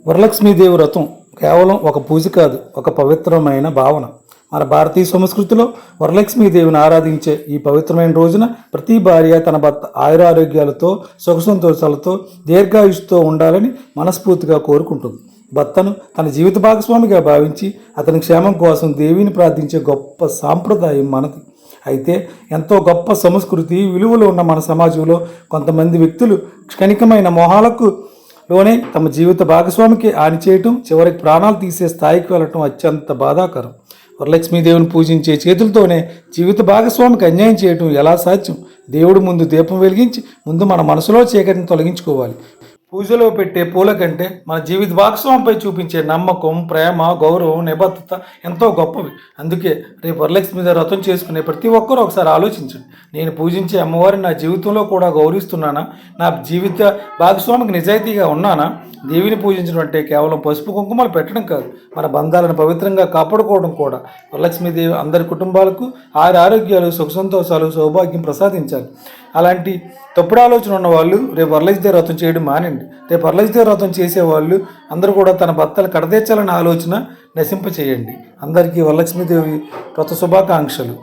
వరలక్ష్మీదేవి వ్రతం కేవలం ఒక పూజ కాదు, ఒక పవిత్రమైన భావన. మన భారతీయ సంస్కృతిలో వరలక్ష్మీదేవిని ఆరాధించే ఈ పవిత్రమైన రోజున ప్రతి భార్య తన భర్త ఆయురారోగ్యాలతో, సుఖ సంతోషాలతో, దీర్ఘాయుష్తో ఉండాలని మనస్ఫూర్తిగా కోరుకుంటుంది. భర్తను తన జీవిత భాగస్వామిగా భావించి అతని క్షేమం కోసం దేవిని ప్రార్థించే గొప్ప సాంప్రదాయం మనది. అయితే ఎంతో గొప్ప సంస్కృతి విలువలు ఉన్న మన సమాజంలో కొంతమంది వ్యక్తులు క్షణికమైన మోహాలకు లోనే తమ జీవిత భాగస్వామికి హాని చేయటం, చివరికి ప్రాణాలు తీసే స్థాయికి వెళ్ళటం అత్యంత బాధాకరం. వరలక్ష్మీదేవిని పూజించే చేతులతోనే జీవిత భాగస్వామికి అన్యాయం చేయటం ఎలా సాధ్యం? దేవుడి ముందు దీపం వెలిగించి ముందు మన మనసులో చీకటిని తొలగించుకోవాలి. పూజలో పెట్టే పూల కంటే మన జీవిత భాగస్వామిపై చూపించే నమ్మకం, ప్రేమ, గౌరవం, నిబద్ధత ఎంతో గొప్పవి. అందుకే రేపు వరలక్ష్మి వ్రతం చేసుకునే ప్రతి ఒక్కరూ ఒకసారి ఆలోచించండి. నేను పూజించే అమ్మవారిని నా జీవితంలో కూడా గౌరవిస్తున్నానా? నా జీవిత భాగస్వామికి నిజాయితీగా ఉన్నానా? దేవిని పూజించడం అంటే కేవలం పసుపు కుంకుమలు పెట్టడం కాదు, మన బంధాలను పవిత్రంగా కాపాడుకోవడం కూడా. వరలక్ష్మీదేవి అందరి కుటుంబాలకు ఆరోగ్యాలు, సుఖ సంతోషాలు, సౌభాగ్యం ప్రసాదించాలి. అలాంటి తప్పుడు ఆలోచన ఉన్న వాళ్ళు రేపు వరలక్ష్మీ వ్రతం చేయడం మానండి. రేపు వరలక్ష్మీ వ్రతం చేసేవాళ్ళు అందరూ కూడా తన భర్తలు కడతీర్చాలనే ఆలోచన నశింప చేయండి. అందరికీ వరలక్ష్మీదేవి వ్రత శుభాకాంక్షలు.